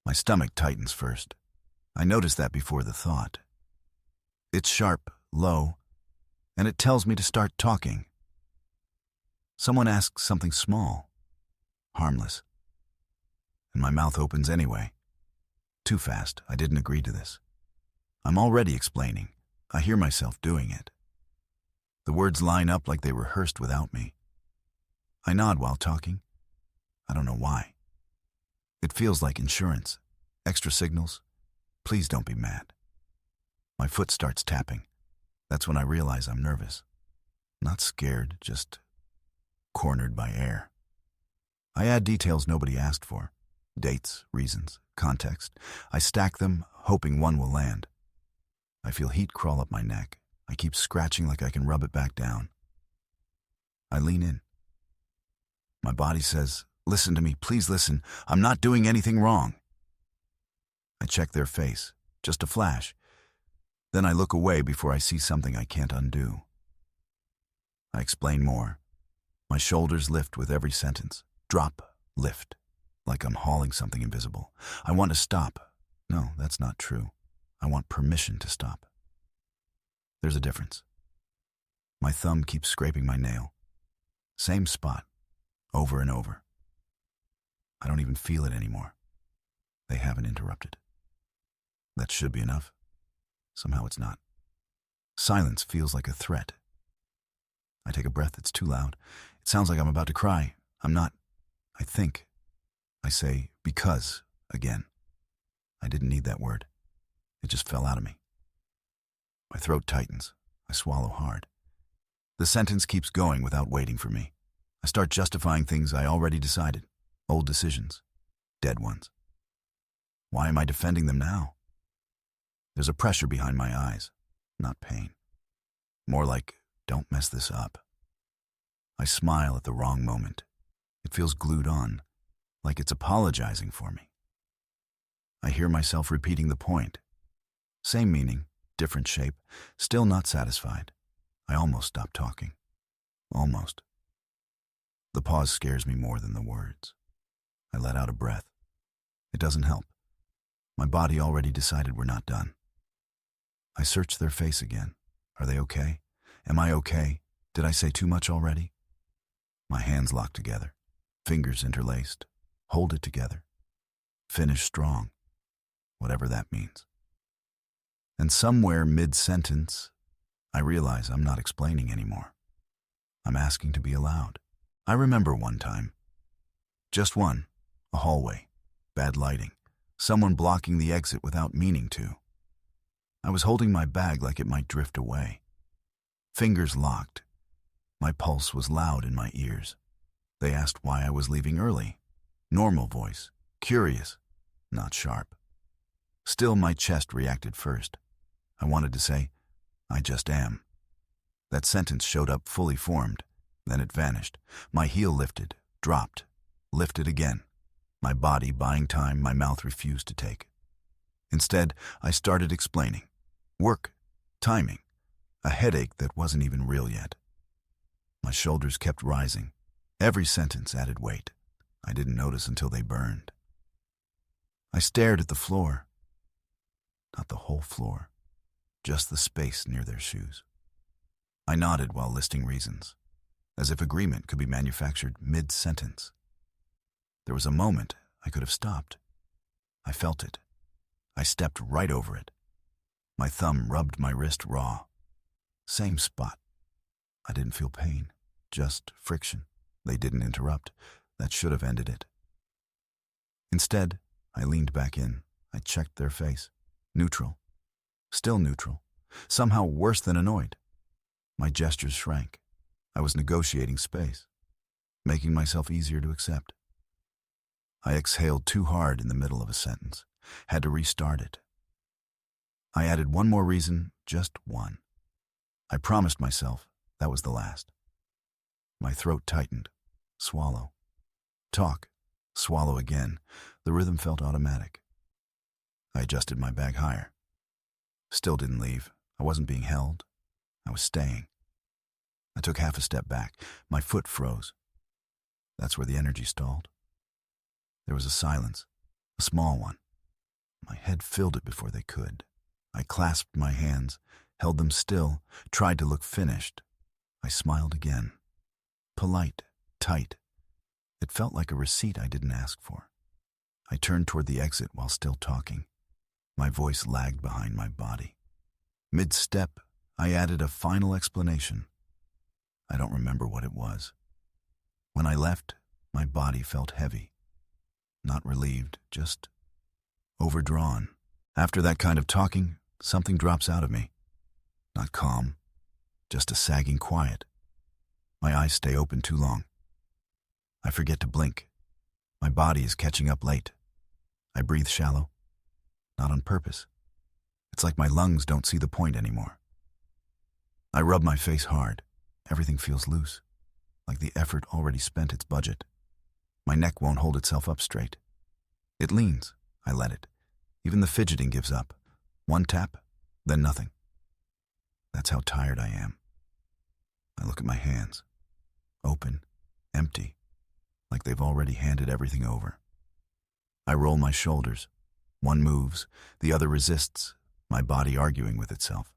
My stomach tightens first. I notice that before the thought. It's sharp, low, and it tells me to start talking. Someone asks something small, harmless, and my mouth opens anyway. Too fast. I didn't agree to this. I'm already explaining. I hear myself doing it. The words line up like they rehearsed without me. I nod while talking. I don't know why. It feels like insurance. Extra signals. Please don't be mad. My foot starts tapping. That's when I realize I'm nervous. Not scared, just cornered by air. I add details nobody asked for. Dates, reasons, context. I stack them, hoping one will land. I feel heat crawl up my neck. I keep scratching like I can rub it back down. I lean in. My body says, "Listen to me, please listen. I'm not doing anything wrong." I check their face, just a flash. Then I look away before I see something I can't undo. I explain more. My shoulders lift with every sentence. Drop, lift, like I'm hauling something invisible. I want to stop. No, that's not true. I want permission to stop. There's a difference. My thumb keeps scraping my nail. Same spot, over and over. I don't even feel it anymore. They haven't interrupted. That should be enough. Somehow it's not. Silence feels like a threat. I take a breath. It's too loud. It sounds like I'm about to cry. I'm not. I think. I say, "because," again. I didn't need that word. It just fell out of me. My throat tightens. I swallow hard. The sentence keeps going without waiting for me. I start justifying things I already decided. Old decisions. Dead ones. Why am I defending them now? There's a pressure behind my eyes. Not pain. More like, don't mess this up. I smile at the wrong moment. It feels glued on, like it's apologizing for me. I hear myself repeating the point. Same meaning, different shape, still not satisfied. I almost stop talking. Almost. The pause scares me more than the words. I let out a breath. It doesn't help. My body already decided we're not done. I search their face again. Are they okay? Am I okay? Did I say too much already? My hands lock together, fingers interlaced. Hold it together. Finish strong, whatever that means. And somewhere mid-sentence, I realize I'm not explaining anymore. I'm asking to be allowed. I remember one time. Just one. A hallway. Bad lighting. Someone blocking the exit without meaning to. I was holding my bag like it might drift away. Fingers locked. My pulse was loud in my ears. They asked why I was leaving early. Normal voice. Curious. Not sharp. Still, my chest reacted first. I wanted to say, "I just am." That sentence showed up fully formed. Then it vanished. My heel lifted, dropped, lifted again. My body buying time my mouth refused to take. Instead, I started explaining. Work, timing, a headache that wasn't even real yet. My shoulders kept rising. Every sentence added weight. I didn't notice until they burned. I stared at the floor. Not the whole floor, just the space near their shoes. I nodded while listing reasons, as if agreement could be manufactured mid-sentence. There was a moment I could have stopped. I felt it. I stepped right over it. My thumb rubbed my wrist raw. Same spot. I didn't feel pain, just friction. They didn't interrupt. That should have ended it. Instead, I leaned back in. I checked their face. Neutral. Still neutral. Somehow worse than annoyed. My gestures shrank. I was negotiating space, making myself easier to accept. I exhaled too hard in the middle of a sentence. Had to restart it. I added one more reason, just one. I promised myself that was the last. My throat tightened. Swallow. Talk. Swallow again. The rhythm felt automatic. I adjusted my bag higher. Still didn't leave. I wasn't being held. I was staying. I took half a step back. My foot froze. That's where the energy stalled. There was a silence, a small one, My head filled it before they could. I clasped my hands, held them still, tried to look finished. I smiled again. Polite, tight. It felt like a receipt I didn't ask for. I turned toward the exit while still talking. My voice lagged behind my body. Mid-step, I added a final explanation. I don't remember what it was. When I left, my body felt heavy. Not relieved, just overdrawn. After that kind of talking, something drops out of me. Not calm, just a sagging quiet. My eyes stay open too long. I forget to blink. My body is catching up late. I breathe shallow, not on purpose. It's like my lungs don't see the point anymore. I rub my face hard. Everything feels loose, like the effort already spent its budget. My neck won't hold itself up straight. It leans. I let it. Even the fidgeting gives up. One tap, then nothing. That's how tired I am. I look at my hands. Open, empty, like they've already handed everything over. I roll my shoulders. One moves, the other resists, my body arguing with itself.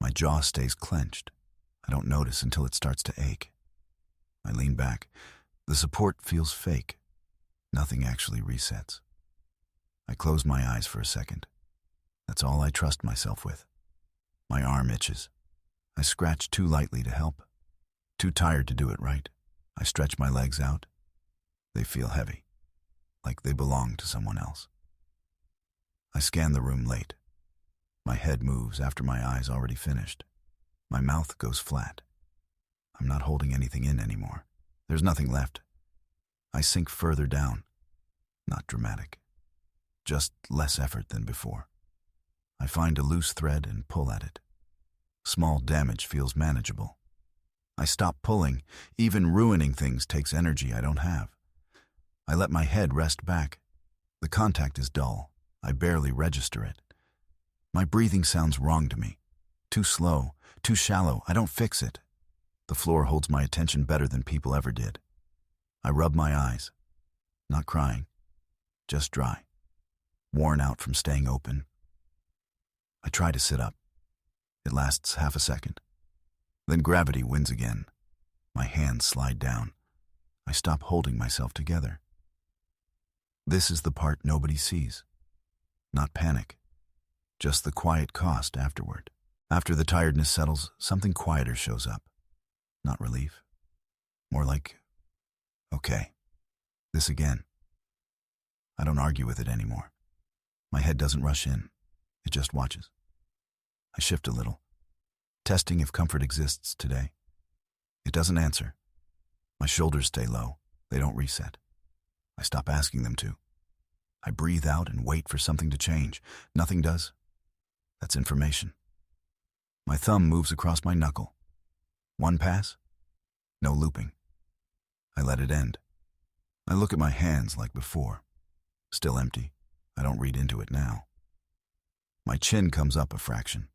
My jaw stays clenched. I don't notice until it starts to ache. I lean back. The support feels fake. Nothing actually resets. I close my eyes for a second. That's all I trust myself with. My arm itches. I scratch too lightly to help. Too tired to do it right. I stretch my legs out. They feel heavy, like they belong to someone else. I scan the room late. My head moves after my eyes already finished. My mouth goes flat. I'm not holding anything in anymore. There's nothing left. I sink further down. Not dramatic. Just less effort than before. I find a loose thread and pull at it. Small damage feels manageable. I stop pulling. Even ruining things takes energy I don't have. I let my head rest back. The contact is dull. I barely register it. My breathing sounds wrong to me. Too slow, too shallow. I don't fix it. The floor holds my attention better than people ever did. I rub my eyes. Not crying. Just dry. Worn out from staying open. I try to sit up. It lasts half a second. Then gravity wins again. My hands slide down. I stop holding myself together. This is the part nobody sees. Not panic. Just the quiet cost afterward. After the tiredness settles, something quieter shows up. Not relief. More like, okay, this again. I don't argue with it anymore. My head doesn't rush in. It just watches. I shift a little, testing if comfort exists today. It doesn't answer. My shoulders stay low. They don't reset. I stop asking them to. I breathe out and wait for something to change. Nothing does. That's information. My thumb moves across my knuckle. One pass. No looping. I let it end. I look at my hands like before. Still empty. I don't read into it now. My chin comes up a fraction.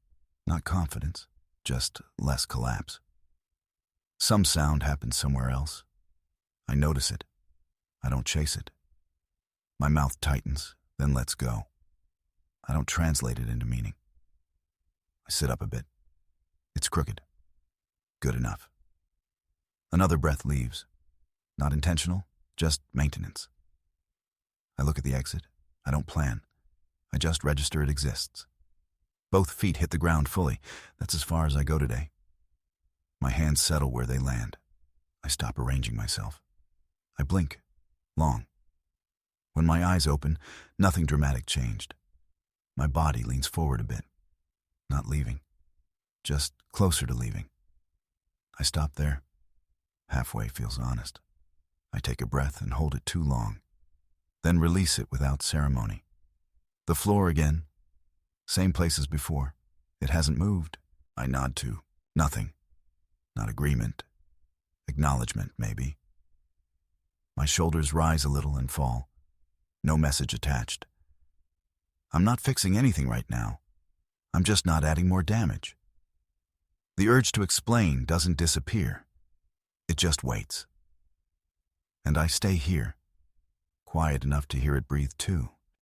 Not confidence, just less collapse. Some sound happens somewhere else. I notice it. I don't chase it. My mouth tightens, then lets go. I don't translate it into meaning. I sit up a bit. It's crooked. Good enough. Another breath leaves. Not intentional, just maintenance. I look at the exit. I don't plan. I just register it exists. Both feet hit the ground fully. That's as far as I go today. My hands settle where they land. I stop arranging myself. I blink. Long. When my eyes open, nothing dramatic changed. My body leans forward a bit. Not leaving. Just closer to leaving. I stop there. Halfway feels honest. I take a breath and hold it too long. Then release it without ceremony. The floor again. Same place as before. It hasn't moved. I nod to nothing. Not agreement. Acknowledgement, maybe. My shoulders rise a little and fall. No message attached. I'm not fixing anything right now. I'm just not adding more damage. The urge to explain doesn't disappear. It just waits. And I stay here, quiet enough to hear it breathe too.